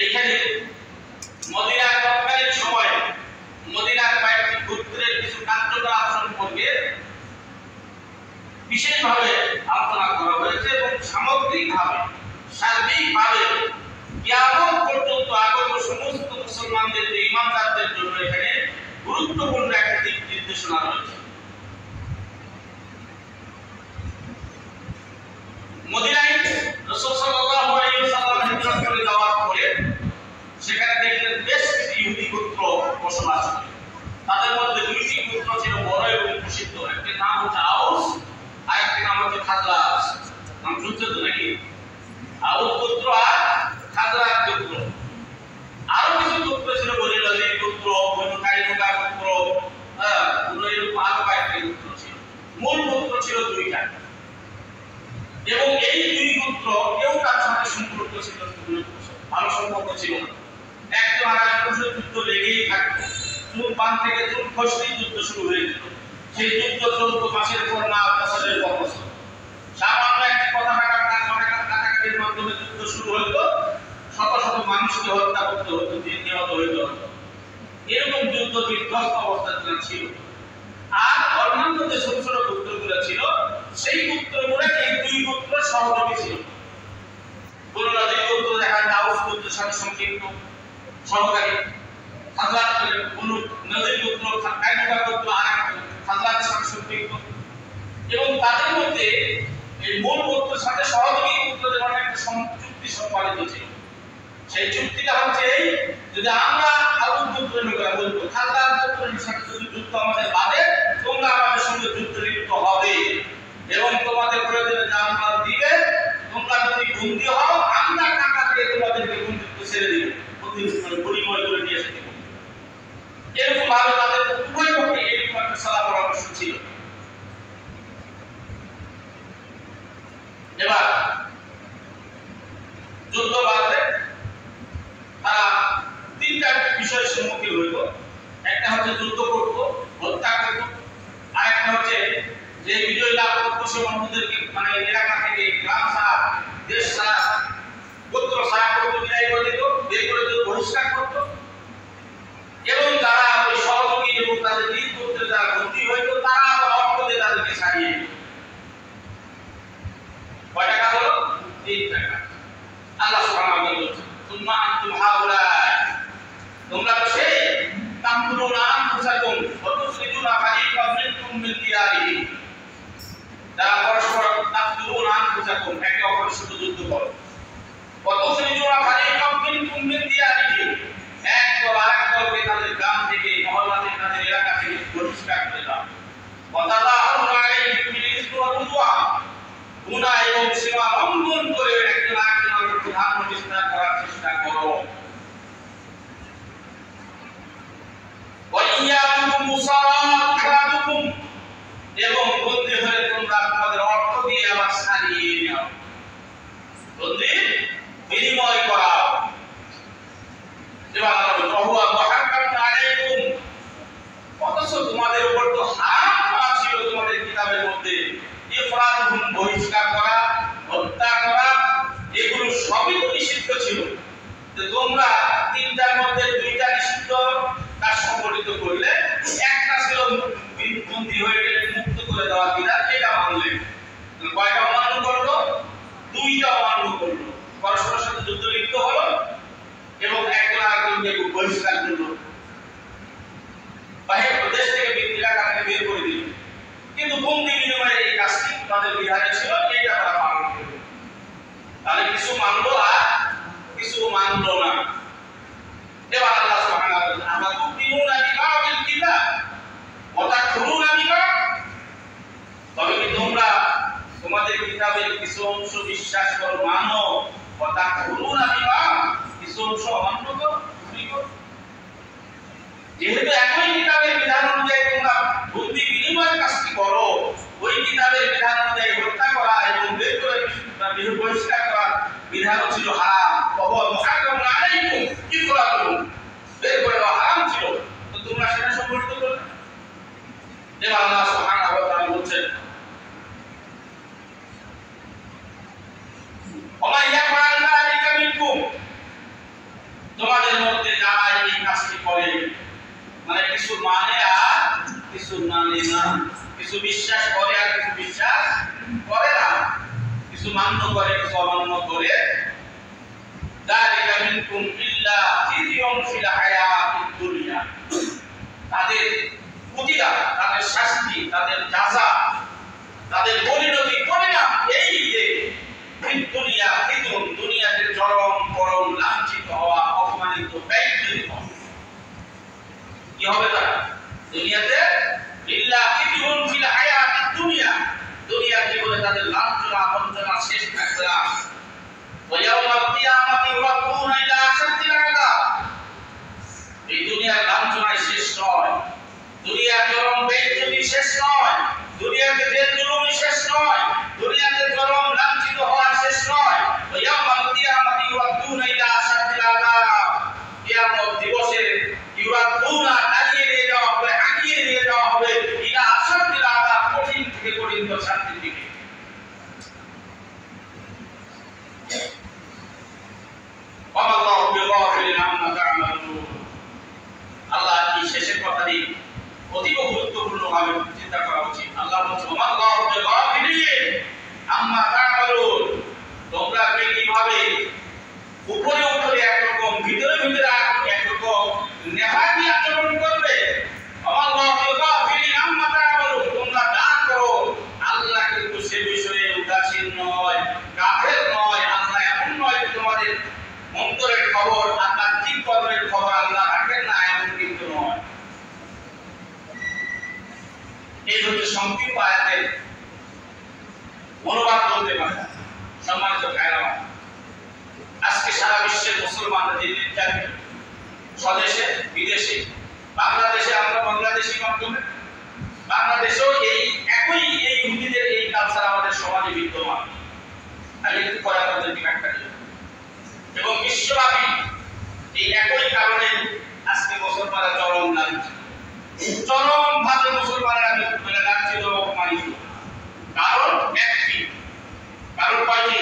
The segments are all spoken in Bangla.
এখানে মদিনার তৎকালীন সময়ে মদিনার কয়েকটি গোত্রের কিছু কার্যকলাপ সম্পর্কে বিশেষভাবে আলোচনা করা হয়েছে এবং সার্বিকভাবে কিয়ামত পর্যন্ত আগত সমস্ত মুসলমানদের যে ইমানদারদের জন্য এখানে গুরুত্বপূর্ণ একটা দিক নির্দেশনা রয়েছে। মদিনায় রাসূল সাল্লাল্লাহু আলাইহি ওয়াসাল্লাম হিজরত করে যাওয়ার পরে সেখানে দেখলেন বেশ কিছু ইহুদি গোত্র বসবাস করে। তাদের মধ্যে দুইটি গোত্র ছিল বড় এবং প্রসিদ্ধ, একটি নাম হচ্ছে আউস আর একটি নাম হচ্ছে খাজরাজ। নাম শুনছেন তো নাকি? আউস গোত্র আর খাজরাজ গোত্র। আরো কিছু গোত্র ছিল, বনি নজির গোত্র, বনি কাইনুকা গোত্র, এরকম আরো কয়েকটি গোত্র ছিল। মূল গোত্র ছিল দুইটা এবং এই দুই গোত্র কেউ তার সাথে সম্পর্ক ছিল ভালো সম্পর্ক ছিল না। একজন আরেকজনের সাথে যুদ্ধ লেগেই থাকতো। চুল পান থেকে চুল খসলেই যুদ্ধ শুরু হয়ে যেত। সেই যুদ্ধ চলত মাসের পর মাস, বছরের পর বছর। সামান্য একটি কথা কাটাকাটির মাধ্যমে যুদ্ধ শুরু হতো, শত শত মানুষকে হত্যা করতে হতো, নিহত হইতে হতো। এরকম যুদ্ধ বিধ্বস্ত অবস্থা ছিল। আর অন্যান্য যে ছোট ছোট গোত্রগুলো ছিল সেই গোত্রগুলো এই দুই গোত্র সহযোগী ছিল। বনি নজির গোত্র দেখা যায় আউস গোত্রের সাথে সম্পৃক্ত সহকারী, খাজরাজ বনি নজির গোত্র কাইনুকা গোত্র আর খাজরাজের সাথে সম্পৃক্ত এবং তাদের মধ্যে এই মূল গোত্রের সাথে সহযোগী গোত্রদের মধ্যে একটা চুক্তি সম্পাদিত ছিল। সেই চুক্তিটা হচ্ছে এই, যদি আমরা আউস গোত্রের লোকেরা বলবো খাজরাজ গোত্রের সাথে যদি যুদ্ধ আমাদের বাদে তোমরা আমাদের সঙ্গে যুদ্ধে লিপ্ত হবে এবং তোমাদের প্রয়োজনে জানমাল দিবে, তোমরা যদি বন্দী হও আমরা টাকা দিয়ে তোমাদেরকে বন্দিত্ব ছেড়ে দিব, বিনিময় করে নিয়ে এসে দেব। এরকম ভাবে তাদের উভয় পক্ষে এরকম একটা সালা পরামর্শ ছিল। এবার যুদ্ধ বাদে তারা তিনটা বিষয়ের সম্মুখীন হইল। একটা হচ্ছে যুদ্ধ করবো, হত্যা করবো, আর একটা হচ্ছে যে বিজয় লাভ করতো সে অন্যদেরকে মানে এলাকা থেকে গ্রাম ছাড়া, দেশ ছাড়া, গোত্র ছাড়া করতো, বিদায় করে দিত, বের করে দিত, বহিষ্কার করতো এবং যারা ওই সহযোগী এবং তাদের নিজ গোত্রে যারা বন্দী হইতো তারা অর্থ দিয়ে তাদেরকে ছাড়িয়ে দিত। কয় টাকা হলো? 3 টাকা। আল্লাহ সুবহানাহু ওয়া তাআলা বলেন, সুম্মা আনতুম হাউলাই, তোমরা তো সেই তামকুরুনা আনফুসাকুম ওয়া তুখরিজুনা ফারিকাম মিনকুম মিন দিয়ারিহিম, যারা পরস্পর তামকুরুনা আনফুসাকুম একে অপরের সাথে যুদ্ধ করো, ওয়া তুখরিজুনা ফারিকাম মিনকুম মিন দিয়ারিহিম এক দল আরেক দলকে তাদের গ্রাম থেকে, মহল্লা থেকে, তাদের এলাকা থেকে বহিষ্কার করে দাও, ওয়া তাযাহুরু আলাইহিম বিল ইসমি ওয়াল উদওয়ান, গুনাহ এবং সীমা লঙ্ঘন করে একজন আরেকজনের উপর ধারণ বিস্তার করার চেষ্টা করো। এবং বন্দী হয়ে তোমরা তোমাদের অর্থ দিয়ে আবার ছাড়িয়ে নাও, বন্দী বিনিময় করাও। অথচ তোমাদের উপর তো হারাম করা ছিল তোমাদের কিতাবের মধ্যে, ইফরাদুহুম বহিষ্কার করা, হত্যা করা, এগুলো সবই তো নিষিদ্ধ ছিল। যে তোমরা তিনটার মধ্যে দুইটা নিষিদ্ধ কাজ সংগঠিত করলে, একটা ছিল বন্দী হয়ে গেলে মুক্ত করে দেওয়া বিধান, এটা মানলে। কয়টা অমান্য করলো? 2টা অমান্য করলো। পরস্পরের সাথে যুদ্ধ লিপ্ত হলো এবং একজন আরেকজনকে বহিষ্কার করলো, বাহির দেশ থেকে এলাকা থেকে বের করে দিল। কিন্তু বন্দী বিনিময়ে এই কাজটি তাদের বিধানে ছিল, এটা তারা পালন করল। তাহলে কিছু মানলো আর কিছু মানলো না। এবার আল্লাহ সুবহানাহু ওয়া তাআলা আমরা তুমিনুনা বিবাদিল কিতাব ওয়া তাকফুরুনা বিবাদ, তবে কি তোমরা তোমাদের কিতাবের কিছু অংশ বিশ্বাস করো, মানো, ওয়া তাকফুরুনা বিবাদ কিছু অংশ অমান্য করো, কুফরি করো। যেহেতু একই কিতাবের বিধান অনুযায়ী তোমরা বন্দী বিনিময়ের কাজটি করো, ওই কিতাবের বিধান অনুযায়ী হত্যা করা এবং বের করে বহিষ্কার করা বিধানও ছিল হারাম। মুহাররাম আলাইকুম ইফরাতুহুম, বের করে দেওয়া হারাম ছিল, তো তোমরা সেটা সংগঠিত করলে। এবার আল্লাহ সুবহানাহু ওয়া তাআলা বলছেন, ওয়া মান ইয়াফআল যালিকা মিনকুম, মানে না, কিছু বিশ্বাস করে আর কিছু বিশ্বাস করে না, কিছু মান্য করে কিছু অমান্য করে। যালিকা মিনকুম ইল্লা খিজিয়ুন ফিল হায়াতিদ দুনিয়া, তাদের প্রতিদান, তাদের শাস্তি, তাদের যাজা, তাদের পরিণতি পরিণাম এই যে দুনিয়া খিজিয়ুন, দুনিয়াতে চরম পরম লাঞ্ছিত হওয়া, অপমানিত, ব্যক্তিত কি হবে তারা দুনিয়াতে? ইল্লা খিজিয়ুন ফিল হায়াতিদ দুনিয়া, দুনিয়ার জীবনে তাদের লাঞ্ছনা বঞ্চনা শেষ থাকবে না। ওয়া ইয়াউমাল কিয়ামাতি ইউরাদুনা ইলা আশাদ্দিল আযাব, এই দুনিয়ার লাঞ্ছনায় শেষ নয়, দুনিয়ার চরম বেইজ্জতি শেষ নয়, দুনিয়াতে জেল জুলুমি শেষ নয়, দুনিয়াতে চরম লাঞ্ছিত হওয়া শেষ নয়। ওয়া ইয়াউমাল কিয়ামাতি ইউরাদুনা ইলা আশাদ্দিল আযাব, কিয়ামত দিবসে ইউরাদুনা দাঁড়িয়ে নিয়ে যাওয়া হবে, আগিয়ে নিয়ে যাওয়া হবে ইলা আশাদ্দিল আযাব, কঠিন থেকে কঠিনতর শাস্তির দিকে। ওয়াল্লাহু বিগাফিলিন আম্মা তা'মালুন, আল্লাহ এই শেষের কথাটি অতীব গুরুত্বপূর্ণভাবে চিন্তা করা উচিত। আল্লাহ বলছেন ওয়াল্লাহু বিগাফিলিন আম্মা তা'মালুন, তোমরা কিভাবে উপরে উপরে একরকম, ভিতরে ভিতরে একরকম নেহাতি আচরণ করবে। ওয়াল্লাহু বিগাফিলিন আম্মা তা'মালুন, তোমরা যা করো আল্লাহ কিন্তু সে বিষয়ে উদাসীন নয়, কাফের নয়। আল্লাহ এমন নয় যে তোমাদের অন্তরের খবর আর বাহ্যিক কর্মের খবর আল্লাহ রাখেন না, এমন কিন্তু নয়। এই হচ্ছে সংক্ষিপ্ত আয়াতের অনুবাদ বলতে পারে। সম্মানিত ভাইরা, আজকে সারা বিশ্বের মুসলমানরা যে নির্যাতিত, স্বদেশে বিদেশে, বাংলাদেশে, আমরা বাংলাদেশি মাধ্যমে বাংলাদেশেও এই একই এই ইহুদিদের এই কালচার আমাদের সমাজে বিদ্যমান। আমি একটু পরে আপনাদেরকে ব্যাখ্যা দেব। এবং বিশ্বব্যাপী এই একই কারণে আজকে মুসলমানরা চরম লাঞ্ছিত, চরম ভাবে মুসলমানরা লাঞ্ছিত ও অপমানিত। কারণ একটি, কারণ কয়টি?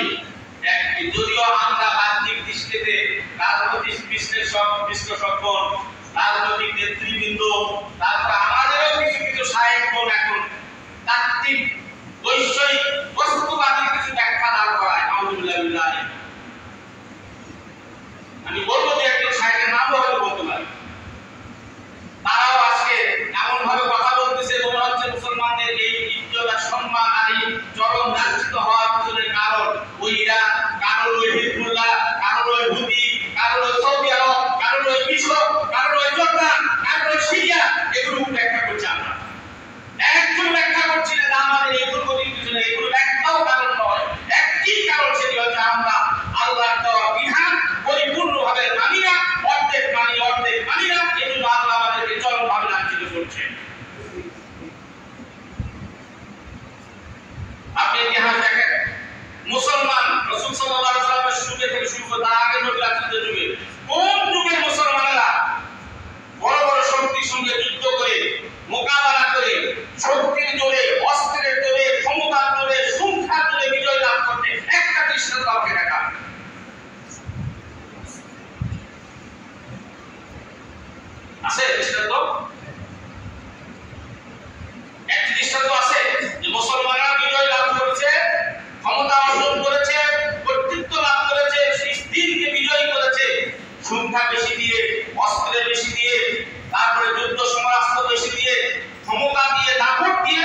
একটি। যদিও আমরা বাহ্যিক দৃষ্টিতে রাজনৈতিক বিশ্লেষকগণ, রাজনৈতিক নেতৃবৃন্দ, তারপর আমাদেরও কিছু কিছু সাহেবগণ এখন তাত্ত্বিক বৈষয়িক বস্তুবাদী কিছু ব্যাখ্যা দান করায়। আলহামদুলিল্লাহ, আমি বলবো যে একজন সাহেবের নামও হয়তো বলতে পারি। তারাও আজকে এমন ভাবে কথা বলতেছে মনে হচ্ছে মুসলমানদের এই ইজ্জত আর সম্মান আর এই চরম লাঞ্ছিত হওয়ার পিছনে কারণ ওই ইরান, কারণ ওই হিজবুল্লাহ, কারণ ওই হুতি, কারণ ওই সৌদি আরব, কারণ ওই মিশর, কারণ ওই জর্দান, কারণ ওই সিরিয়া। এগুলো ব্যাখ্যা করছি আমরা, একজন ব্যাখ্যা করছি না আমাদের এই দুর্গতির পিছনে এগুলো একটাও কারণ নয়। একটি কারণ, সেটি হচ্ছে আমরা আল্লাহর দেওয়া বিধান পরিপূর্ণভাবে মানি না, অর্ধেক মানি অর্ধেক মানি না। এজন্য আল্লাহ আমাদেরকে চরমভাবে লাঞ্ছিত করছেন। আপনি ইতিহাস দেখেন, মুসলমান রাসূল সাল্লাল্লাহু আলাইহি ওয়াসাল্লামের যুগে থেকে শুরু করে তার আগে নবী রাসূলদের যুগে কোন যুগে মুসলমানেরা বড় বড় শক্তির সঙ্গে যুদ্ধ করে, মোকাবেলা করে, শক্তির জোরে, অস্ত্রের জোরে, ক্ষমতার জোরে, সংখ্যার জোরে বিজয় লাভ করতে একটা দৃষ্টান্ত আমাকে দেখা আছে? দৃষ্টান্ত একটি দৃষ্টান্ত আছে যে মুসলমানরা বিজয় লাভ করেছে, ক্ষমতা অর্জন করেছে, কর্তৃত্ব লাভ করেছে, দিনকে বিজয় করেছে সংখ্যা বেশি দিয়ে, অস্ত্র বেশি দিয়ে, তারপরে যুদ্ধ সমরাস্ত্র বেশি দিয়ে, ক্ষমতা দিয়ে, দাপট দিয়ে।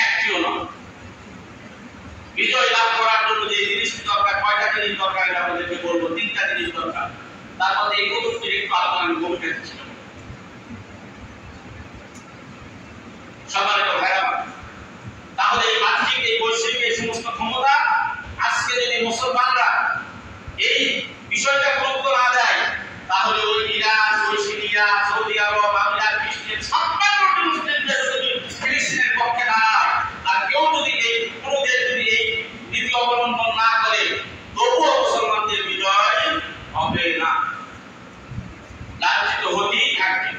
একটিও না। বিজয় লাভ করার জন্য যে জিনিসটি দরকার, কয়টা জিনিস দরকার এটা আপনাদেরকে বলবো। তিনটা জিনিস দরকার। তার মধ্যে এই প্রথমটি একটু আলোচনা আমি ভূমিকা দিচ্ছিলাম। সম্মানিত ভাইরা, তাহলে এই বাহ্যিক, এই বৈশ্বিক, এই সমস্ত ক্ষমতা আজকে যদি মুসলমানরা এই বিষয়টা গুরুত্ব না দেয়, তাহলে ওই ইরান, ওই সিরিয়া, সৌদি আরব, আমিরাত, ফিলিস্তিন 56টি মুসলিম দেশ যদি ফিলিস্তিনের পক্ষে দাঁড়ায়, আর কেউ যদি এই কোনো দেশ যদি এই নীতি অবলম্বন না করে, তবুও মুসলমানদের বিজয় হবে না, লাঞ্ছিত হতেই থাকবে।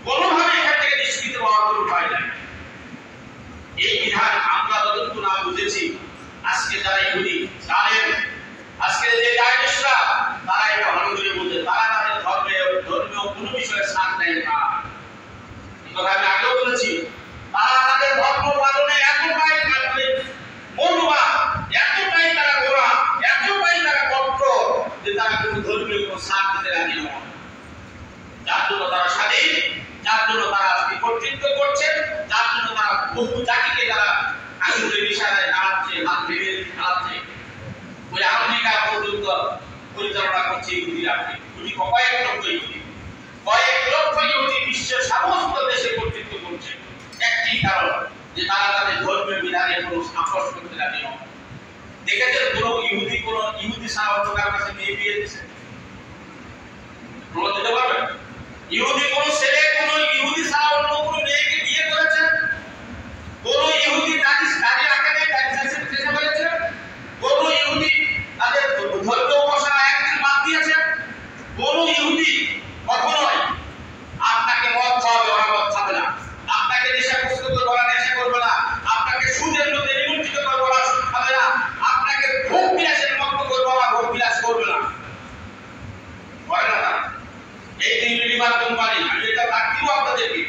কোনোভাবে এখান থেকে নিষ্কৃত হওয়ার কোনো উপায় নাই। এই বিধান আমরা যতটুকু না আপনি ইহুদি কয়েক লক্ষ ইহুদি, কয়েক লক্ষ ইহুদি বিশ্বের সমস্ত দেশে কর্তৃত্ব করছে একটি কারণ যে তারা তাদের ধর্মীয় বিধানে কোনো আপোষ করতে রাজি নয়। দেখেছেন কোনো ইহুদি সাহাবাদের কাছে মেয়ে বিয়ে দিয়েছে? প্রমাণ দিতে পারবেন? ইহুদি কোন ছেলে কোন ইহুদি সাহাবা কোনো মেয়েকে বিয়ে করেছে? কোন ইহুদি তাদের দাড়ি রাখে নাই, দাড়ি শেষে বলেছে? কোন ইহুদি তাদের ধর্মীয় উপাসনা একদিন বাদ দিয়েছে? কোন ইহুদি কখনোই আপনাকে মদ খাওয়াবে, ওরা মদ খাবে না। আপনাকে নেশাগ্রস্ত করবে, ওরা নেশা করবে না। আপনাকে সুদের মধ্যে নিমজ্জিত করবে, ওরা সুদ খাবে না। আপনাকে ভোগ বিলাসের মগ্ন করবে, ওরা ভোগ বিলাস করবে না। করে না? এই ইউনিলিভার কোম্পানি, আমি এটা ডাক দিব আপনাদেরকে,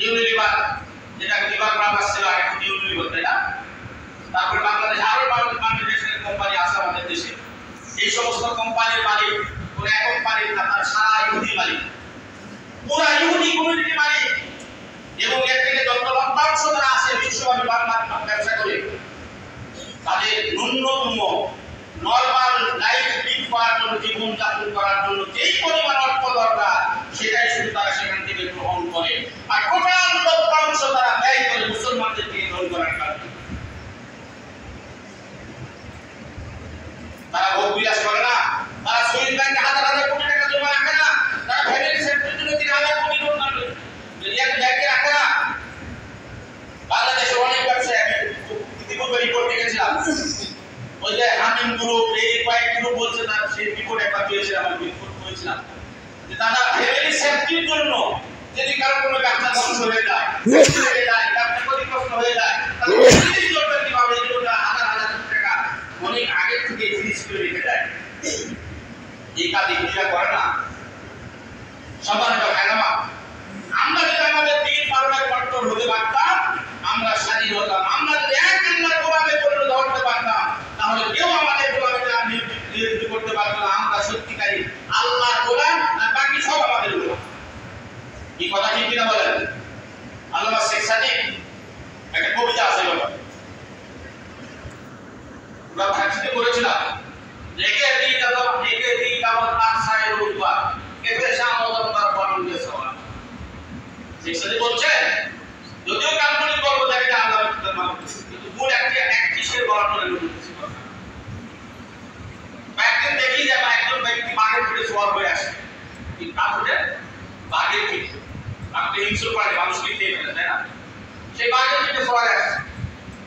ইউনিলিভার, যেটা লিভার ব্রাদার্স ছিল এখন ইউনিলিভার, তাই না? তারপরে বাংলাদেশ আরো মাল্টিনেশনাল কোম্পানি আছে আমাদের দেশে। এই সমস্ত কোম্পানির মালিক কোন এক কোম্পানির না, তার সারা ইহুদি মালিক, পুরা ইহুদি কমিউনিটি মালিক। এবং এর থেকে যত লভ্যাংশ যারা আছে বিশ্বব্যাপী ব্যবসা করে, তাদের ন্যূনতম নরমাল লাইফ লিড করার জন্য, জীবনযাপন করার জন্য যেই পরিমাণ অর্থ দরকার সেটাই শুধু তারা সেখান থেকে গ্রহণ করে, আর টোটাল লভ্যাংশ তারা ব্যয় করে মুসলমানদেরকে গ্রহণ করার কারণে। তারা ভোগ বিলাস করে না, তারা শহীদ ব্যাংকে হাজার হাজার কোটি টাকা জমা রাখে না, তারা ফ্যামিলি সেক্টরের জন্য 3,000 কোটি ব্যাংকে রাখে না। বাংলাদেশে অনেক ব্যবসায়ী, আমি ইতিপূর্বে রিপোর্ট দেখেছিলাম, ওই যে হামিম গ্রুপ, এই কয়েক গ্রুপ বলছে, তার সেই রিপোর্ট একবার পেয়েছিলাম, আমি রিপোর্ট করেছিলাম যে তারা ফ্যামিলি সেফটির জন্য যদি কারো কোনো ব্যবসা ধ্বংস হয়ে যায়, ব্যবসা ক্ষতিগ্রস্ত হয়ে যায়, তাহলে ফ্রিজ করবে কিভাবে? হাজার হাজার টাকা অনেক আগে থেকে ফ্রিজ করে রেখে দেয়। এই কাজ ইহুদিরা করে না। সম্মানিত ভাইরা, আমরা যদি আমাদের দিন পালনের কঠোর হতে পারতাম, আমরা স্বাধীন হতাম। আমরা যদি এক আল্লাহর গোলামে পরিণত হতে পারতাম, তাহলে কেউ আমাদের গোলামিতে নিয়োজিত করতে পারত না। আমরা সত্যিকারী আল্লাহর গোলাম, আর বাকি সব আমাদের গোলাম। এই কথা ঠিক কিনা বলেন? আল্লামা শেখ সাদিক একটা কবিতা আছে, আমরা ভাষিতে করেছিলাম, একে দিন আমার আশায় রুবা এতে সামদার বরণ দিয়ে সওয়া। শেখ সাদিক বলছেন, যদিও কাল্পনিক গল্প থাকে আল্লাহর কিতাব মানতে, কিন্তু মূল একটি শের বলার জন্য বলতেছি কথা। একদিন দেখি যে একজন ব্যক্তি বাঘের পিঠে সওয়ার হয়ে আসে, কিন্তু কাপড়ে বাঘের পিঠে, আপনি হিংস্র প্রাণী, মানুষকে খেয়ে ফেলে, তাই না? সেই বাঘের পিঠে সওয়ার আসে,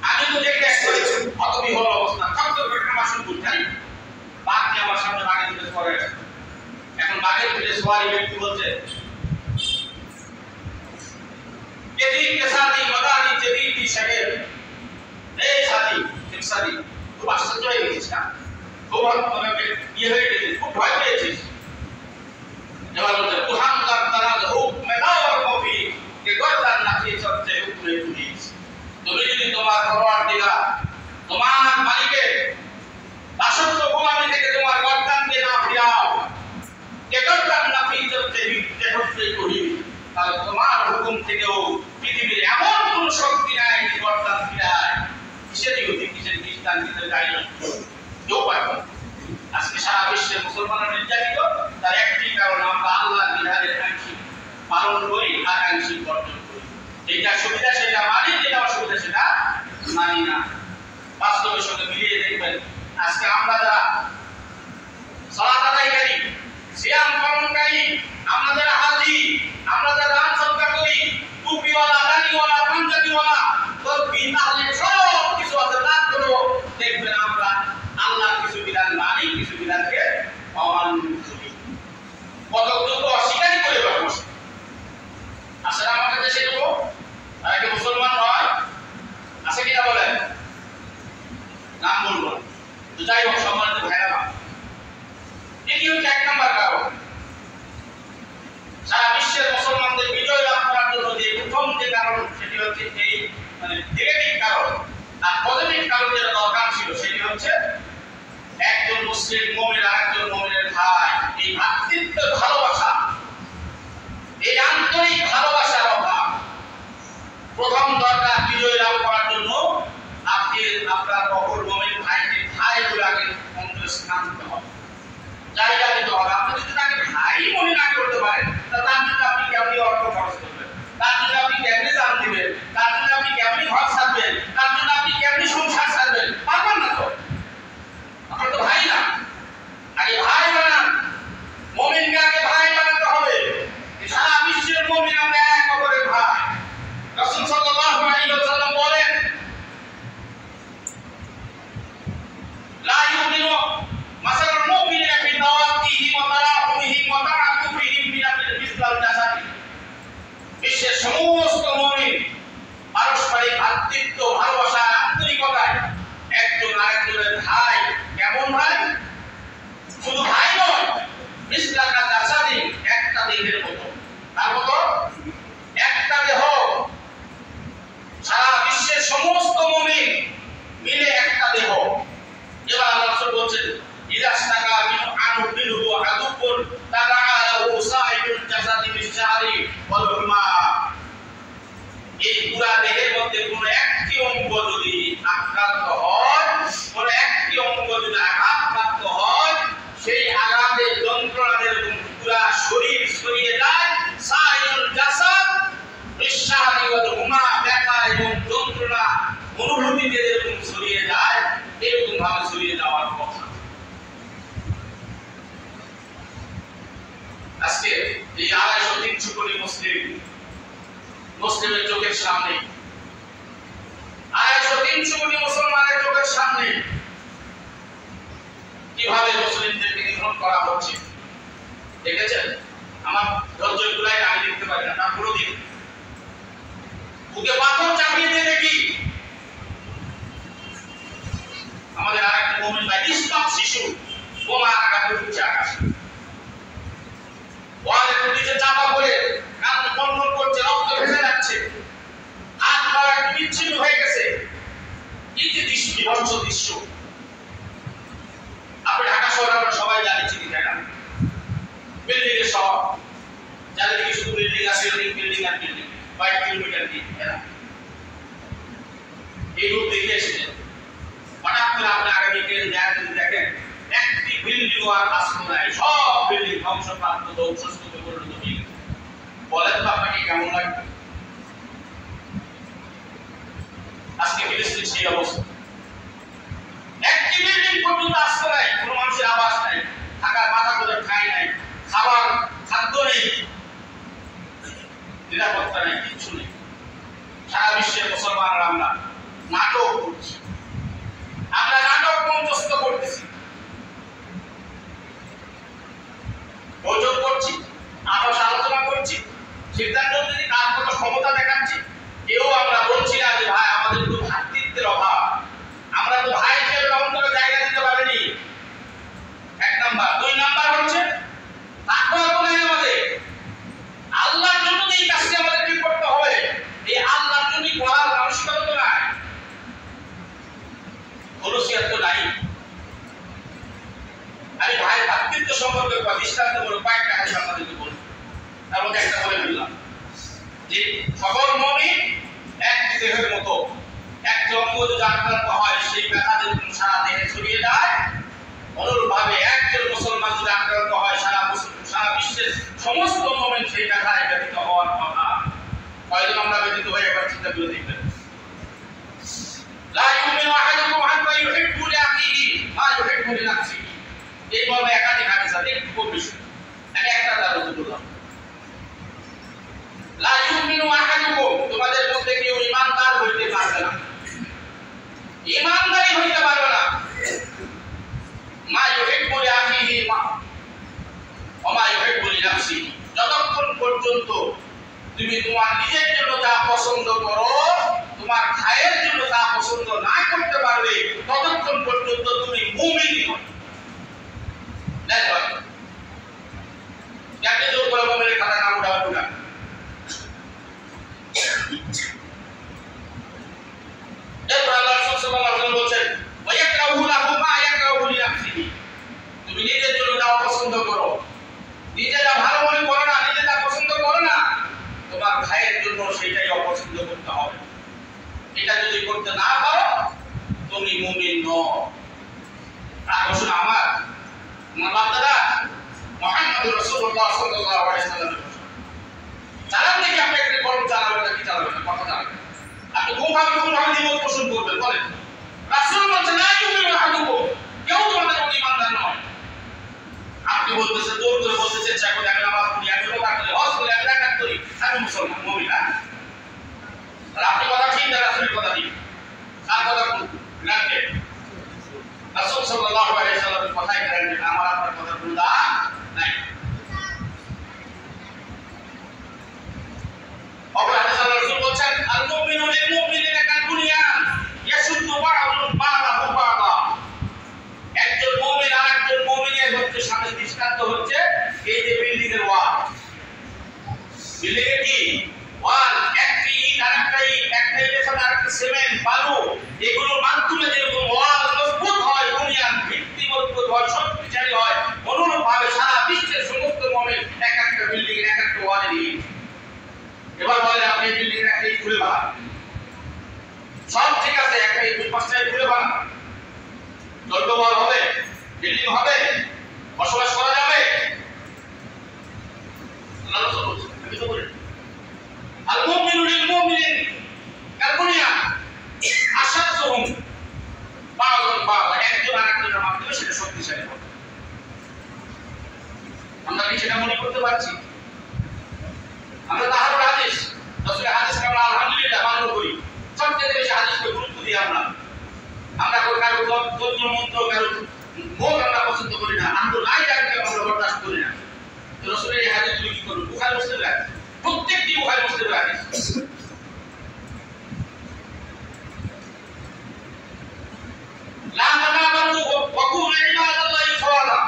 আমি তো দেখে করেছি অত বিহল অবস্থা, শব্দ করে আমার শুরু করছি, বাঘ নিয়ে আমার সামনে বাঘের পিঠে সওয়ার আসে। এখন বাঘের পিঠে সওয়ারি ব্যক্তি বলছে, यदि के साथ ही मदानी जदी की शहर नए साथी एक साथी तो आश्चर्य है इसका तो हम ये है कि खूब भय है चीज जब बोलते तो हम तरह हो मैं ना और कॉफी के गर्दन नाखी सबसे ऊपर पुलिस तो यदि तुम्हारा खबर दिला तुम्हारा मालिक दासत्व गुलामी থেকে তোমার গর্দানকে না ফিরাও কে গর্দান নাখি सबसे ऊपर পুলিস তাহলে তোমার হুকুম থেকেও পৃথিবীর এমন কোন শক্তি নাই যে গর্দান ফিরায়। কিসের ইহুদি, কিসের খ্রিস্টান, কিসের গাইল, কেউ পারবে। আজকে সারা বিশ্বের মুসলমানরা নির্যাতিত, তার একটি কারণ, আমরা আল্লাহর বিধানের আংশিক পালন করি আর আংশিক বর্জন করি। যেটা সুবিধা সেটা মানি, যেটা অসুবিধা সেটা মানি না। বাস্তবের সঙ্গে মিলিয়ে দেখবেন, আজকে আমরা যারা সালাত আদায়কারী, সিয়াম পালনকারী, আমরা যারা হাজি, আমরা যারা দান সদকা করি, টুপিওয়ালা, দাড়িওয়ালা, পাঞ্জাবিওয়ালা, তসবিহ তাহলিল সব কিছু আছে, তারপরেও দেখবেন আমরা আল্লাহর কিছু বিধান মানি, কিছু বিধানকে অমান্য করি। কতটুকু অস্বীকারই করে বসে। আসলে আমাদের দেশে এরকম আর একটা মুসলমান নয় আছে কিনা বলেন? নাম বলবো তো, যাই হোক সম্মানিত ভাইরা, এটি হচ্ছে এক নম্বর কারণ। সারা বিশ্বের মুসলমানদের বিজয় লাভ করার জন্য যে প্রথম যে কারণ, সেটি হচ্ছে এই নেগেটিভ কারণ। আর পজিটিভ কারণ যেটা দরকার ছিল সেটি হচ্ছে একজন মুসলিম মুমিন আরেকজন মুমিনের ভাই, এই ভ্রাতৃত্বের ভালোবাসা, এই আন্তরিক ভালোবাসার অভাব। প্রথম দরকার বিজয় লাভ করার জন্য আপনি আপনার অপর মুমিন ভাইকে ভাই বলে আগে অন্তরে স্থান দিতে হবে, জায়গা দিতে হবে। আপনি যদি ছড়িয়ে যাওয়ার কথা। আজকে এই 250-300 কোটি মুসলিমের চোখের সামনে, 250-300 কোটি মুসলমানের চোখের সামনে কিভাবে মুসলিমদেরকে নিধন করা হচ্ছে দেখেছেন? আমার ধৈর্য কুলায় আমি দেখতে পারি না, পুরো দিন বুকে পাথর চাপিয়ে দিয়ে দেখি আমাদের আরেকটা মুমিন ভাই ইসলাম শিশু বোমা আঘাতে উঠছে আকাশে, ওয়ালের নিচে চাপা পড়ে কান বন্ধ করছে, রক্ত ভেসে যাচ্ছে, হাত পা বিচ্ছিন্ন হয়ে গেছে। এই যে বিভৎস দৃশ্য আপনি ঢাকা শহরে আমরা সবাই জানি, চিনি তাই না? বিল্ডিং এর শহর, চারিদিকে শুধু বিল্ডিং আছে, বিল্ডিং আর বিল্ডিং, কয়েক কিলোমিটার কি এই রূপ দেখে এসেছেন। হঠাৎ করে আপনি আগামী দিনে দেখেন একটি বিল্ডিং আর আসতো নাই, সব বিল্ডিং ধ্বংসপ্রাপ্ত, ধ্বংসস্তূপে পরিণত হয়ে গেছে। বলেন তো আপনাকে কেমন লাগবে? আজকে ফিলিস্তিন সেই অবস্থা, একটি বিল্ডিং পর্যন্ত আসতো নাই, কোনো মানুষের আবাস নাই, থাকার মাথা গোজার ঠাঁই নাই, খাবার খাদ্য নেই, নিরাপত্তা নেই, কিচ্ছু নেই। সারা বিশ্বের মুসলমানরা আমরা নাটক করছি, আমরা নাটক মঞ্চস্থ করতেছি, বৈঠক করছি, আপস আলোচনা করছি, সিদ্ধান্ত যদি কার কত ক্ষমতা দেখাচ্ছি। কেউ আমরা বলছি না যে ভাই আমাদের তো ভাতৃত্বের অভাব, আমরা তো ভাই হিসেবে অন্তরে জায়গা দিতে পারিনি। 1 নাম্বার। 2 নাম্বার হচ্ছে তাকওয়া তো নেই আমাদের। আল্লাহর জন্য এই কাজটি আমাদেরকে করতে হবে, এই আল্লাহর জন্য করার মানসিকতা তো নাই, খলুসিয়ত তো নাই। আমি ভাই ভাতৃত্ব সম্পর্কে দৃষ্টান্তমূলক কয়েকটা হাদিস আপনাদেরকে বলবো, তার মধ্যে একটা বলে ফেললাম যে সকল মুমিন এক দেহের মতো, একটি অঙ্গ যদি আক্রান্ত হয় সেই ব্যথা যদি সারা দেহে ছড়িয়ে যায়, অনুরূপভাবে একজন মুসলমান যদি আক্রান্ত হয় সারা বিশ্বের সমস্ত মুমিন সেই ব্যথায় ব্যথিত হওয়ার কথা। কয়জন আমরা ব্যথিত হয়ে একবার চিন্তা করে দেখবেন। লা ইউমিনু আহাদুকুম হাত্তা ইউহিব্বু লিআখিহি মা ইউহিব্বু লিনাফসিহি, এই বলবে একাধিক হাদিস আছে, একটু কম বেশি, আমি একটা দাঁড়াতে বললাম। লা ইউমিনু আহাদুকুম, তোমাদের মধ্যে কেউ ঈমানদার হইতে পারবে না, ঈমানদারি হইতে পারবে না, মা ইউহিব্বু লিআখিহি ওয়া মা ইউহিব্বু লিনাফসিহি, যতক্ষণ পর্যন্ত তুমি তোমার নিজের জন্য যা পছন্দ করো, তোমার ভাইয়ের জন্য যা পছন্দ না করতে পারবে, ততক্ষণ পর্যন্ত তুমি মুমিন নও। দেখো যাকে জোর করে মুমিনের কথা না উঠাবে না। এরপর আল্লাহ সাল্লাল্লাহু আলাইহি ওয়াসাল্লাম বলেন ওয়ায়াকরাহু লাহু মা ইয়াকরাহু লিনাফসিহি, তুমি নিজের জন্য যা পছন্দ করো, নিজে যা ভালো মনে করো না, নিজে যা পছন্দ করো না, তোমার ভাইয়ের জন্য সেটাই অপছন্দ করতে হবে। এটা যদি করতে না পারো তুমি মুমিন নও। আসুন আমার বান্দারা মুহাম্মদুর রাসূলুল্লাহ সাল্লাল্লাহু আলাইহি ওয়াসাল্লাম চালান থেকে আপনি একটা কলম চালাবেন না, কি চালাবেন না, কথা চালাবেন, আপনি কোনভাবে নিয়ম পোষণ করবেন বলেন? রাসূল বলেন না ইউমিনু আহাদুকুম, কেউ তোমাদের মধ্যে ঈমানদার নয়। আপনি বলতেছেন, জোর করে বলতেছেন, চাই করে আমি নামাজ পড়ি, আমি রোজা করি, হজ করি, আমি যাকাত করি, আমি মুসলমান মুমিন। আর আপনি কথা ঠিক না, রাসূলের কথা ঠিক, কার কথা গ্রান্টে? রাসূল সাল্লাল্লাহু আলাইহি ওয়াসাল্লামের কথাই গ্রান্টে, আমার আপনার কথা কোনো দাম নাই। অপরাধে রাসূল বলেন আল মুমিনু লিল মুমিনিনা কাল বুনিয়ান ইয়াশুদ্দু বা'দুহু বা'দাহু বা'দা, একজন মুমিন আর একজন মুমিনের মধ্যে সামনে দৃষ্টান্ত হচ্ছে এই যে বিল্ডিং এর ওয়াল। বিল্ডিং এর কি ওয়াল? একটি ইট আর একটা ইট, একটা ইটের সাথে আরেকটা সিমেন্ট বালু, এগুলো মাধ্যমে যেরকম ওয়াল মজবুত হয়, বুনিয়ান ভিত্তি মজবুত হয়, শক্তিশালী হয়, অনুরূপভাবে সারা বিশ্বের সমস্ত মুমিন এক একটা বিল্ডিং এর এক একটা ওয়ালের ইট। এবার বলেন আপনি বিল্ডিং এর একটা ইট খুলে বানান, সব ঠিক আছে, একটা ইট 5টা ইট খুলে বানান, দণ্ডবল হবে, বিল্ডিং হবে, বসবাস করা যাবে? আল্লাহ রাসূল বলেন, আমি তো বলি আল মুমিনু লিল মুমিনিন কাল বুনিয়ান আশাদুহুম বা'দুহু বা'দা, একজন কি সেটা মনে করতে পারছি? আমরা তাহার হাদিস রাসূলের হাদিসকে আমরা আলহামদুলিল্লাহ মান্য করি। সবচেয়ে বেশি হাদিসকে গুরুত্ব দিই আমরা কারো তথ্য মন্ত্র কারো মুখ আমরা পছন্দ করি না, আমরা নাই জানকে আমরা বরদাস্ত করি না। তো রাসূলের এই হাদিসগুলো কি করব? বুখারী মুসলিমে আছে, প্রত্যেকটি বুখারী মুসলিমে হাদিস। লা তানাবারু ওয়া কুনু ইবাদাল্লাহি ইখওয়ানা,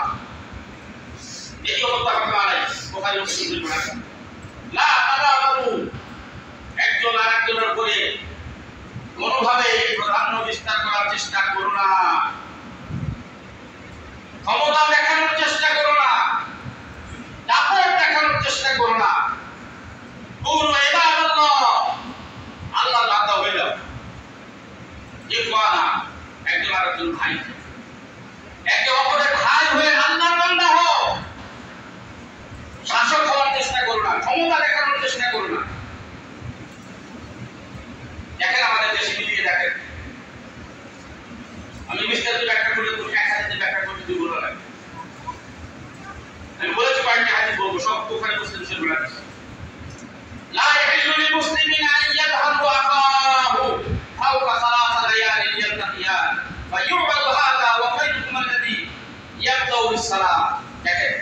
এই মুত্তাফাক আলাইহি, বুখারী মুসলিমের হাদিস। লা তানাবারু, একজন আরেকজনের উপরে কোনোভাবে প্রাধান্য বিস্তার করার চেষ্টা করো না, ক্ষমতা দেখানোর চেষ্টা করো না, দাপট দেখানোর চেষ্টা করো না। কুনু ইবাদাল্লাহ, আল্লাহর বান্দা হয়ে যাও। ইখওয়ানা, একজন আরেকজন ভাই, একে অপরের ভাই হয়ে আল্লাহর বান্দা হও। শাসক হওয়ার চেষ্টা করো না, ক্ষমতা দেখানোর চেষ্টা করো না। দেখেন আমাদের দেশে মিলিয়ে দেখেন, আমি বিস্তারিত ব্যাখ্যা করে এক হাদিসে ব্যাখ্যা করতে দুর্বল লাগে। আমি বলেছি কয়েকটি হাদিস বলবো, সব বুখারী মুসলিম শরীফের হাদিস। লা ইয়াহিল্লু লিল মুসলিমিনা আন ইয়াদহারু আখাহু ফাওকা সালাসা লায়ালিন ইয়ালতাকিয়ান ওয়া ইউবাদু হাযা ওয়া খায়রুকুম আল্লাযী ইয়াবদাউ বিস-সালাম। দেখেন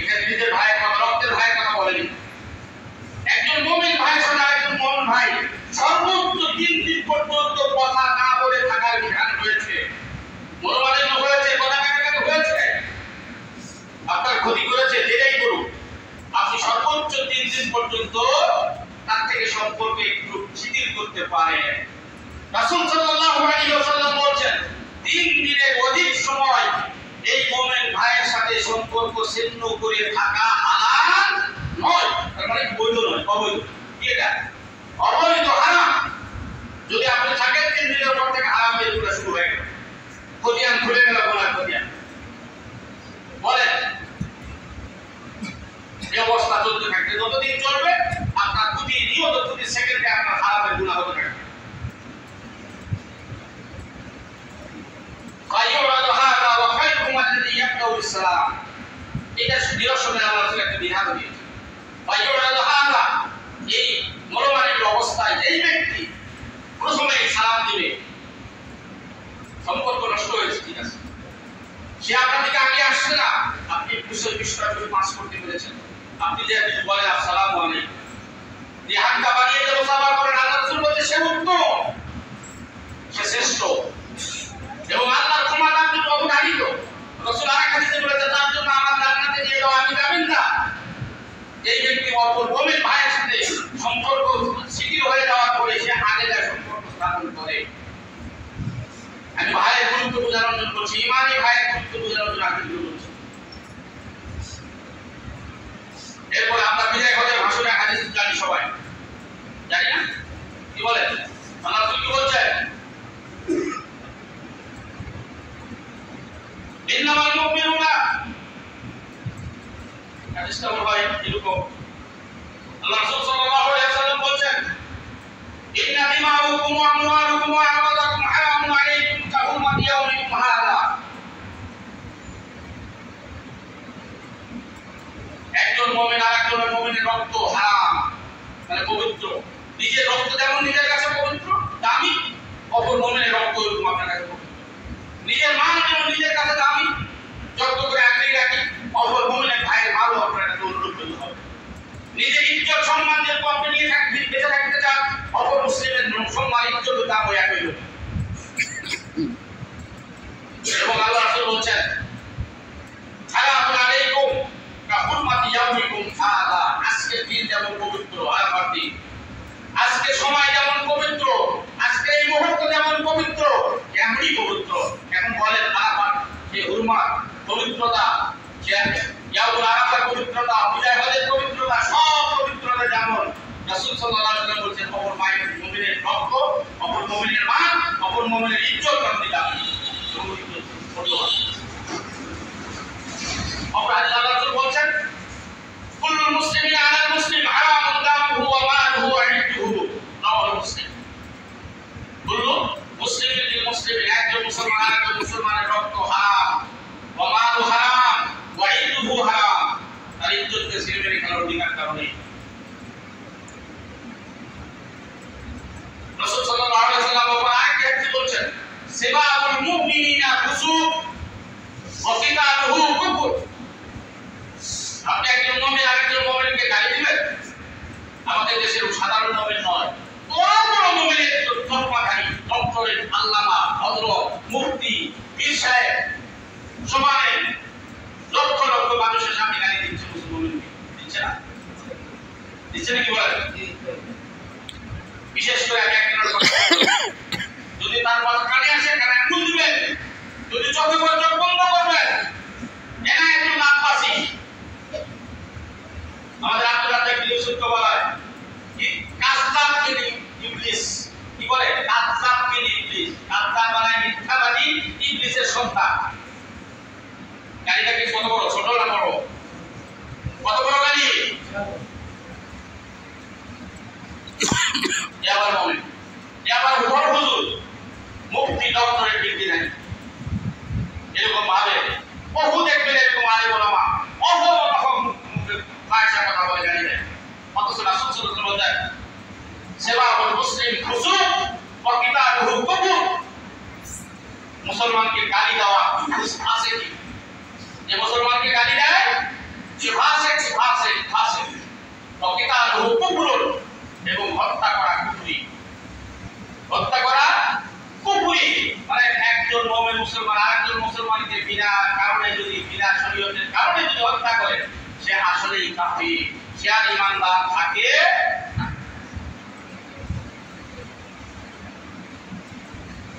এখানে নিজের ভাইয়ের কথা, রক্তের ভাইয়ের কথা বলেনি। একজন মুমিন ভাইয়ের সঙ্গে আরেকজন মুমিন ভাই সর্বোচ্চ 3 দিন পর্যন্ত কথা না বলে থাকার বিধান রয়েছে। মনোমালিন্য হয়েছে, কথা কাটাকাটি হয়েছে, আপনার ক্ষতি করেছে, যেটাই করুক, আপনি সর্বোচ্চ 3 দিন পর্যন্ত তার থেকে সম্পর্ক একটু শিথিল করতে পারেন। রাসূল সাল্লাল্লাহু আলাইহি ওয়াসাল্লাম বলেছেন 3 দিনের অধিক সময় এই মুমিন ভাইয়ের সাথে সম্পর্ক ছিন্ন করে থাকা হালাল নয়। তার মানে বৈধ নয়, অবৈধ। কি এটা? অবৈধ, হারাম। যদি আপনি থাকেন 3 দিনের পর থেকে হারাম হয়ে যাওয়া শুরু হয়ে গেল, খতিয়ান খুলে গেল, গোলার খতিয়ান। বলেন এই অবস্থা চলতে থাকবে, যতদিন চলবে আপনার প্রতি সেকেন্ডে আপনার হারামের গুনাহ হতে থাকবে। কাইয়ুরাদু হাযা ওয়া খায়রুকুম আল্লাযী ইয়াবদাউ বিস-সালাম, এটা নিরসনের আল্লাহ রাসূল একটা বিধান দিয়েছে। কাইয়ুরাদু হাযা, এই মনোমালিন্য অবস্থায় এই ব্যক্তি প্রথমে সালাম দিবে, সম্পর্ক নষ্ট হয়েছে, ঠিক আছে, সে আপনার দিকে আগে আসছে না, আপনি বিষয়টা পাস করতে পেরেছেন, আপনি যে বলেন আসসালামু আলাইকুম, এই হাতটা বাড়িয়ে দেবো সালাম করেন, আল্লাহ রাসূল বলেছে সে উত্তম, সে শ্রেষ্ঠ এবং আল্লাহর ক্ষমা তার জন্য অবধারিত। রাসূল আরেক হাদিসে বলেছেন তার জন্য আমার জান্নাতে নিয়ে যাও, আমি যাবেন না। এই ব্যক্তি অপর মুমিন ভাইয়ের সাথে সম্পর্ক শিথিল হয়ে যাওয়ার পরে সে আগে যায় সম্পর্ক স্থাপন করে। আমি ভাইয়ের গুরুত্ব বোঝানোর জন্য বলছি, ইমানি ভাইয়ের গুরুত্ব বোঝানোর জন্য আগে বলছি। এরপরে আমরা বিদায় হতে ভাষণে হাদিস জানি, সবাই জানি না, কি বলেন? আল্লাহ রাসূল কি বলছেন? ইন্নামাল মুমিনুনা, হাদিসটা বলা হয় এরকম, আল্লাহ রাসূল সাল্লাল্লাহু আলাইহি ওয়াসাল্লাম বলেন ইন্না দিমাউকুম ওয়া আমওয়ালুকুম ওয়া আরাদাকুম হারামুন আলাইকুম কাহুরমাতি ইয়াউমিকুম হাযা। একজন মুমিন আরেকজন মুমিনের রক্ত হারাম, মানে পবিত্র। নিজের রক্ত যেমন নিজের কাছে পবিত্র দামি, অপর মুমিনের রক্ত এরকম আপনার কাছে পবিত্র। নিজের মান যেমন নিজের কাছে দামি, যত করে আগলে রাখি, অপর মুমিনের ভাইয়ের ভালো আপনার কাছে অনুরোধ করতে হবে। নিজের ইজ্জত সম্মান যেরকম আপনি নিয়ে থাকবেন, বেঁচে থাকতে চান, অপর মুসলিমের সম্মান ইজ্জত দাম হয়ে একই হবে। এবং আল্লাহ রাসূল বলেছেন হারামুন আলাইকুম কাহুরমাতি ইয়াউমিকুম হাযা, আজকের দিন যেমন পবিত্র, আরাফার দিন, আজকে সময় যেমন পবিত্র, আজকে এই মুহূর্ত যেমন পবিত্র, এমনই পবিত্র। এখন বলেন আরাফার যে হুরমাত, পবিত্রতা, যে ইয়াউমুল আরাফার পবিত্রতা, বিদায় হজের পবিত্রতা, সব পবিত্রতা যেমন রাসূল সাল্লাল্লাহু আলাইহি ওয়াসাল্লাম বলেছেন অপর মুমিনের রক্ত, অপর মুমিনের মান ওয়াকিতালহু কুফর। আপনি একজন মুমিন আরেকজন মুমিনকে গালি দিবেন? আমাদের দেশের সাধারণ মুমিন নয়, বড় বড় মুমিনের তর্কধারী, ডক্টরেট, আল্লামা, হযরত, মুফতি, পীর সাহেব সমানে লক্ষ লক্ষ মানুষের সামনে গালি দিচ্ছে মুসলমানকে, দিচ্ছে না? দিচ্ছে নাকি বলেন? বিশেষ করে আমি একটা যদি তার কানে আসে কানে আঙুল দিবেন, যদি চোখে করে চোখ বন্ধ করবেন, এনায়েতুল্লাহ আব্বাসী আমাদের আন্তর্জাতিক ইউসুফকে বলা হয় কি কাযযাব বিন ইবলিস, কি বলে কাযযাব বিন ইবলিস, কাযযাব মানে মিথ্যাবাদী ইবলিসের সন্তান। গালিটা কি কত বড়, ছোট না বড়? কত বড় গালি! এবার বলেন, এবার বড় হুজুর মুফতি ডক্টরেট ডিগ্রি নেন, এরকম ভাবে বহু দেখবেন এরকম আলেম ওলামা বহু রকম ভাষা কথা বলে গালি দেয়। অথচ রাসূল সাল্লাল্লাহু আলাইহি ওয়াসাল্লাম বলেন সিবাবুল মুসলিম ফুসুক ওয়া কিতালুহু কুফর। মুসলমানকে গালি দেওয়া আছে কি? যে মুসলমানকে গালি দেয় সে ফাসিক, ওয়া কিতালুহু কুফর, এবং হত্যা করা কুফরি। হত্যা করা কুফরি মানে একজন মুমিন মুসলমান আরেকজন মুসলমানকে বিনা কারণে যদি বিনা শরীয়তের কারণে যদি হত্যা করে সে আসলেই কাফির, সে আর ঈমানদার থাকে না।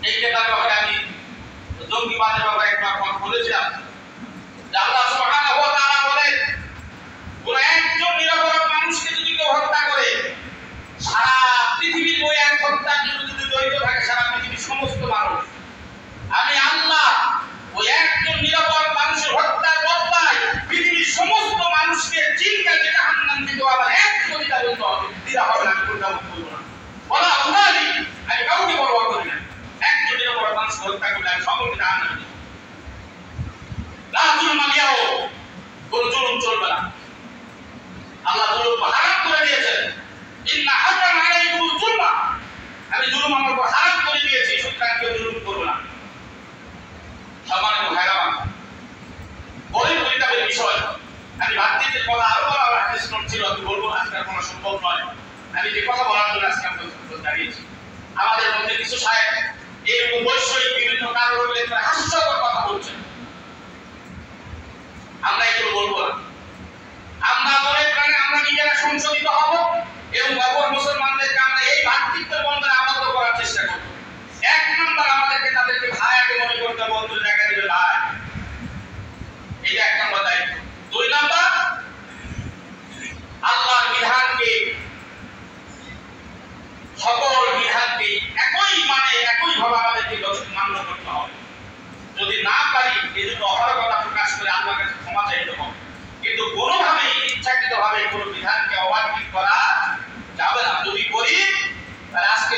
এই কিতাবের ব্যাপারে আমি জঙ্গিবাদের ব্যাপারে একবার কথা বলেছিলাম যে আল্লাহ সুবহানাহু ওয়া তাআলা বলেন কোন একজন নিরপরাধ মানুষকে যদি কেউ হত্যা করে, সারা পৃথিবীর ওই এক হত্যার জন্য যদি জড়িত থাকে সারা পৃথিবীর সমস্ত মানুষ, আমি আল্লাহ ওই একজন নিরপরাধ মানুষের হত্যার বদলায় পৃথিবীর সমস্ত মানুষকে চিন্তায় জাহান্নাম দিতে আবার এক কবিতা বলতে হবে, দিরা হবে না, কোনটা বলবো না, বলা উনালি আমি কাউকে পরোয়া করি না। একজন নিরপরাধ মানুষকে হত্যা করলে আমি সকলকে জাহান্নামে দেব। লা যুলমা লিয়াও, কোন জুলুম চলবে না। আল্লাহ জুলুম হারাম করে দিয়েছেন, ইন্না হারাম আলাইকুম যুলমা, আমি জুলুম আমার উপর হারাম করে দিয়েছি, সুতরাং কেউ জুলুম করবে না। সম্মানিত ভাইরা, ওই কিতাবের বিষয় আমি ভাবতে কথা আরো বলা হাদিস নোট ছিল, আমি বলবো আজকে কোনো সম্ভব নয়। আমি যে কথা বলার জন্য আজকে আমি দাঁড়িয়েছি, আমাদের মধ্যে কিছু সাহেব এরকম বৈষয়িক বিভিন্ন কারণে হাস্যকর কথা বলছেন, আমরা এগুলো বলবো না। আমরা মনে প্রাণে আমরা নিজেরা সংশোধিত হব এবং অপর মুসলমানদেরকে আমরা এই ভাতৃত্বের বন্ধনে আবদ্ধ করার চেষ্টা করব। এক নম্বর আমাদেরকে তাদেরকে ভাই আগে মনে করতে হবে, বন্ধু দেখা দেবে ভাই, এটা এক নম্বর দায়িত্ব। দুই নম্বর আল্লাহর বিধানকে, সকল বিধানকে একই মানে একই ভাবে আমাদেরকে মান্য করতে হবে। যদি না পারি এই দুটো অপারগতা প্রকাশ করে আল্লাহর কাছে ক্ষমা চাইতে হবে, কিন্তু কোনোভাবেই ইচ্ছাকৃতভাবে কোনো বিধানকে অবাধিত করা যাবে না। যদি করি তাহলে আজকে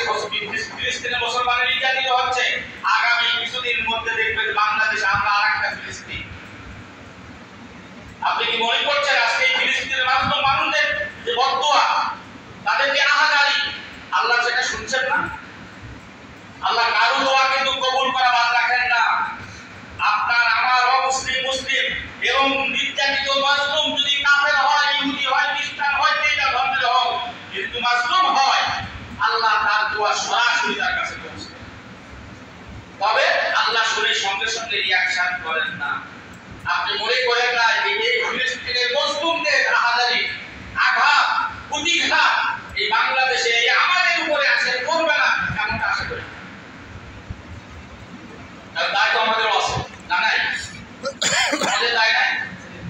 ফিলিস্তিনের মুসলমানের নির্যাতিত হচ্ছে, আগামী কিছুদিন মধ্যে দেখবেন বাংলাদেশে আমরা আরেকটা ফিলিস্তিন। আপনি কি মনে করছেন আজকে এই ফিলিস্তিনের মানুষদের যে বদদোয়া, তাদের যে আহাজারি, আল্লাহ সেটা শুনছেন না? আল্লাহ কারো দোয়া কিন্তু কবুল করা বাদ রাখেন না। আপনার আমার অমুসলিম মুসলিম এবং নির্যাতিত মাজলুম যদি কাফের হয়, ইহুদি হয়, খ্রিস্টান হয়, যেটা ধর্মের হোক, কিন্তু মাজলুম হয়, আল্লাহ তার দোয়া সরাসরি তার কাছে পৌঁছে। তবে আল্লাহ শুনে সঙ্গে সঙ্গে রিয়াকশন করেন না। আপনি মনে করেন না এই ফিলিস্তিনের মুসলিমদের আহাজারি, আঘাত, প্রতিঘাত এই বাংলাদেশে এই আমাদের উপরে আসে করবে না, এমনটা আশা করি। তার দায় তো আমাদেরও আছে, না নাই? আমাদের দায় নাই?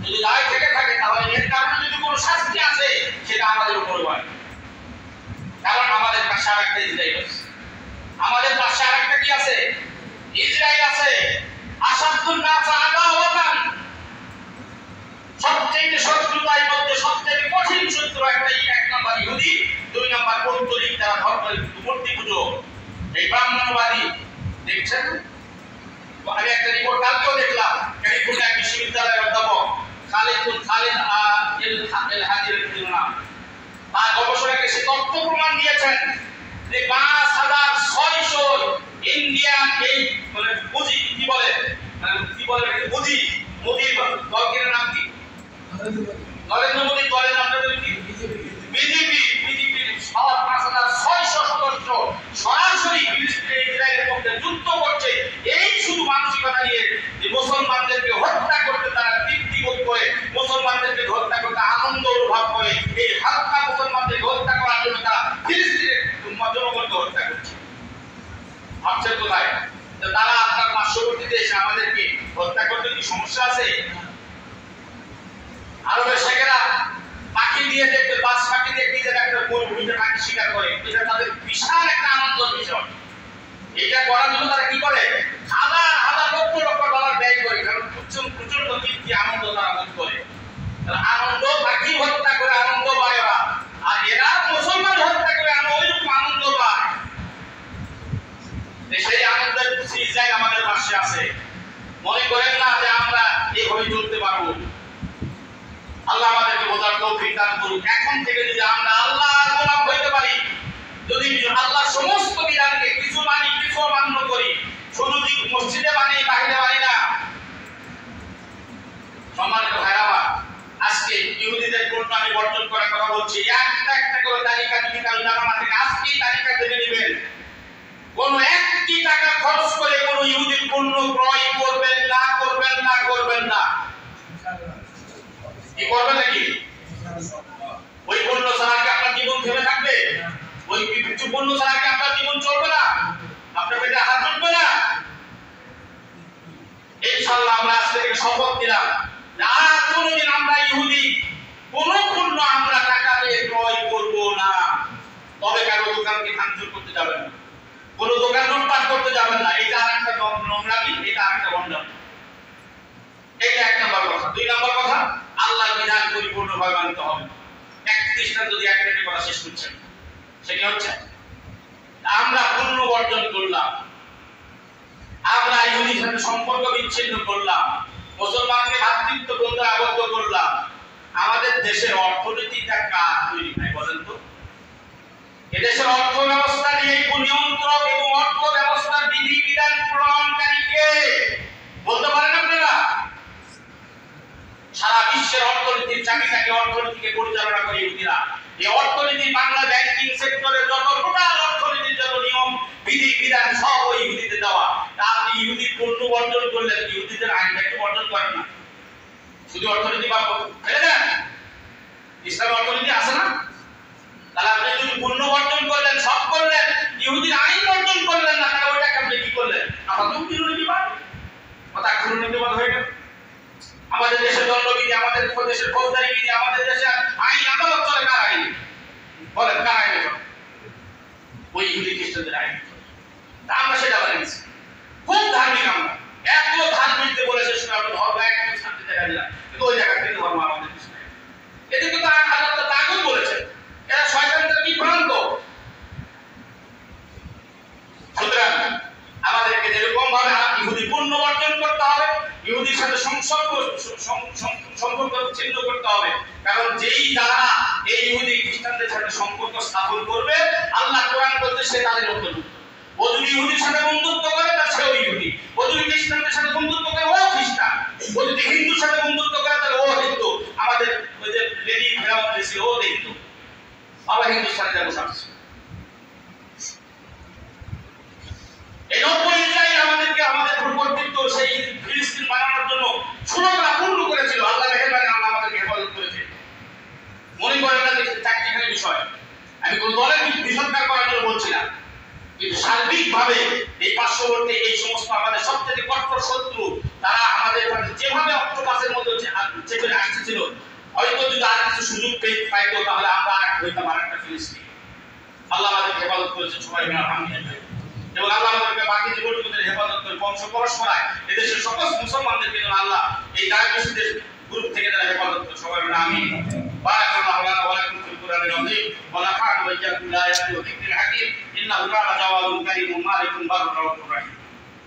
যদি দায় থেকে থাকে তাহলে এর কারণে যদি কোনো শাস্তি আসে সেটা আমাদের উপরে হয়। কারণ আমাদের পাশে আরেকটা ইসরায়েল আছে, আমাদের পাশে আরেকটা কি আছে? ইসরায়েল আছে। আসাদুন নাস আদাওয়াতান, সবচেয়ে শত্রুতার মধ্যে সবচেয়ে কঠিন শত্রু এক নম্বর ইহুদি, দুই নম্বর পৌত্তলিক যারা ধর্মের মূর্তি পুজো, এই ব্রাহ্মণবাদী। দেখছেন আমি একটা রিপোর্ট কালকেও দেখলাম, ক্যালিফোর্নিয়া বিশ্ববিদ্যালয়ের অধ্যাপক খালিদ এল হাজির নাম, তার গবেষণাকে সে তথ্য প্রমাণ দিয়েছেন যে ৫,৬০০ ইন্ডিয়ান এই মানে বুঝি কি বলে বুঝি নরেন্দ্র মোদী দলের নামটা কি? বিজেপির 5,600 সদস্য সরাসরি ফিলিস্তিনে ইসরায়েলের পক্ষে যুদ্ধ করছে। এই শুধু মানসিকতা নিয়ে যে মুসলমানদেরকে হত্যা করতে তারা তৃপ্তি বোধ করে, মুসলমানদেরকে হত্যা করতে আনন্দ অনুভব করে, এই হালকা মুসলমানদেরকে হত্যা করার জন্য তারা ফিলিস্তিনের জনগণকে হত্যা করছে। ভাবছেন কোথায় তারা আপনার পার্শ্ববর্তী দেশে আমাদেরকে হত্যা করতে কি সমস্যা আছে? আরবের শেখেরা পাখি দিয়ে দেখতে, বাস পাখি দিয়ে নিজের একটা মরুভূমিতে পাখি শিকার করে, এটা তাদের বিশাল একটা আনন্দের বিষয়। এটা করার জন্য তারা কি করে? হাজার হাজার লক্ষ লক্ষ ডলার ব্যয় করে, কারণ প্রচন্ড তৃপ্তি আনন্দ তারা বোধ করে। আনন্দ পাখি হত্যা করে আনন্দ পায় ওরা, আর এরা মুসলমান হত্যা করে ওইরকম আনন্দ পায়। সেই আনন্দের খুশি ইসরায়েল আমাদের পাশে আছে। মনে করেন না যে আমরা এইভাবে চলতে পারবো। আল্লাহ আমাদেরকে বোঝার তৌফিক দান করুন। এখন থেকে যদি আমরা আল্লাহর গোলাম হইতে পারি, যদি আল্লাহর সমস্ত বিধানকে কিছু মানি কিছু অমান্য করি, শুধু মসজিদে মানি বাইরে মানি না। সম্মানিত ভাইরা আমার, আজকে ইহুদিদের পণ্য আমি বর্জন করার কথা বলছি। একটা একটা করে তালিকা যদি কাল জানানা থেকে আজকেই তালিকা দেখে নেবেন। কোন একটি টাকা খরচ করে কোন ইহুদির পণ্য ক্রয় করবেন না, করবেন না, করবেন না। কি করবেন নাকি? ওই পণ্য ছাড়া কি আপনার জীবন থেমে থাকবে? ওই কিছু পণ্য ছাড়া কি আপনার জীবন চলবে না? আপনার পেটে হাত উঠবে না? ইনশাআল্লাহ আমরা আজ থেকে শপথ নিলাম যে আর কোনোদিন আমরা ইহুদি কোন পণ্য আমরা টাকা দিয়ে ক্রয় করব না। তবে কারো দোকানকে ভাঙচুর করতে যাবেন না, কোন দোকান লুটপাট করতে যাবেন না। এটা আরেকটা নোংরামি, এটা আরেকটা বন্ডামি। এটা এক নম্বর কথা। দুই নম্বর কথা, আল্লাহর বিধান পরিপূর্ণভাবে মানতে হবে। এক খ্রিস্টান যদি এক মিনিটের কথা শেষ করছেন, সেটি হচ্ছে আমরা পূর্ণ বর্জন করলাম, আমরা ইহুদির সাথে সম্পর্ক বিচ্ছিন্ন করলাম, মুসলমানকে ভ্রাতৃত্ব বন্ধনে আবদ্ধ করলাম। আমাদের দেশের অর্থনীতিটা কার তৈরি হয় বলেন তো? এদেশের অর্থ ব্যবস্থা নিয়ে নিয়ন্ত্রক এবং অর্থ ব্যবস্থার বিধি বিধান প্রণয়নকারী কে বলতে পারেন আপনারা? সারা বিশ্বের অর্থনীতির চাবিকাঠি, অর্থনীতিকে পরিচালনা করে ইহুদিরা। এই অর্থনীতি বাংলা ব্যাংকিং সেক্টরের যত টোটাল অর্থনীতির যত নিয়ম বিধি বিধান সব ওই ইহুদিতে দেওয়া। আপনি ইহুদি পণ্য বর্জন করলেন, ইহুদিদের আইনটা কি বর্জন করেন না? শুধু অর্থনীতি বা ফেলে দেন? ইসলাম অর্থনীতি আছে না? তাহলে আপনি যদি পণ্য বর্জন করলেন, সব করলেন, ইহুদির আইন বর্জন করলেন না, তাহলে ওইটাকে আপনি কি করলেন? আমাদের দুর্নীতিবাদ, কথা দুর্নীতিবাদ হয়ে গেল। আমাদের দেশের দণ্ডবিধি, আমাদের দেশের ফৌজদারি বিধি, আমাদের দেশের আইন আদালত চলে কার আইন? বলেন কার আইনে চলে? ওই ইহুদি খ্রিস্টানদের আইন। আমরা সেটা বানিয়েছি। খুব ধার্মিক আমরা, এত ধার্মিকদের বলেছে শুনে আমরা ধর্ম একদম শান্তি দেখা দিলাম, কিন্তু ওই জায়গা থেকে ধর্ম আমাদের কিছু নাই। এদেরকে তো আল্লাহ তো তাগুত বলেছে, এরা শয়তানদের বিভ্রান্ত। সুতরাং আমাদেরকে যেরকম ভাবে ইহুদি পণ্য বর্জন করতে হবে, ইহুদির সাথে সম্পর্ক ছিন্ন করতে হবে। কারণ যেই যারা এই ইহুদি খ্রিস্টানদের সাথে সম্পর্ক স্থাপন করবে, আল্লাহ কোরআন বলতে সে তাদের অন্তর্ভুক্ত। ও যদি ইহুদির সাথে বন্ধুত্ব করে তাহলে সেও ইহুদি, ও যদি খ্রিস্টানদের সাথে বন্ধুত্ব করে ও খ্রিস্টান, ও যদি হিন্দুর সাথে বন্ধুত্ব করে তাহলে ও হিন্দু। আমাদের ওই যে লেডি ফেরাউন ছিল ও হিন্দু, আবার হিন্দুর সাথে যাবো সাথে। এই 90 ইসরায়েল আমাদেরকে আমাদের কর্তৃত্ব সেই ফিলিস্তিন বানানোর জন্য ষোলটা পূর্ণ করেছিল। আল্লাহ মেহেরবানি, আল্লাহ আমাদেরকে হেফাজত করেছে। মনে করেন না যে চারটিখানি বিষয়, আমি কোন দলের বিসর্জন করার জন্য বলছি না, কিন্তু সার্বিকভাবে এই পার্শ্ববর্তী এই সমস্ত আমাদের সবচেয়ে কট্টর শত্রু, তারা আমাদের যেভাবে অক্টোপাসের মধ্যে চেপে আসতেছিল, হয়তো যদি আর কিছু সুযোগ পাইতো তাহলে আমরা আর হইতাম আরেকটা ফিলিস্তিন। আল্লাহ আমাদেরকে হেফাজত করেছে, সবাই আলহামদুলিল্লাহ। এবং আল্লাহ আমাদেরকে বাকি জীবনটুকুদের হেফাজত করে বংশ পরস্পরায় এদেশের সকল মুসলমানদেরকে যেন আল্লাহ এই ডায়াবেটিসের গ্রুপ থেকে যারা হেফাজত করে, সবাই আমিন। বারাকাল্লাহু লানা ওয়া লাকুম ফিল কুরআনিল আযীম ওয়া নাফা'না ওয়া ইয়্যাকুম বিল আয়াতি ওয়া যিকরিল হাকীম ইন্নাহু কানা জাওয়াদুন কারীমুন মালিকুন বারুর রাহিম।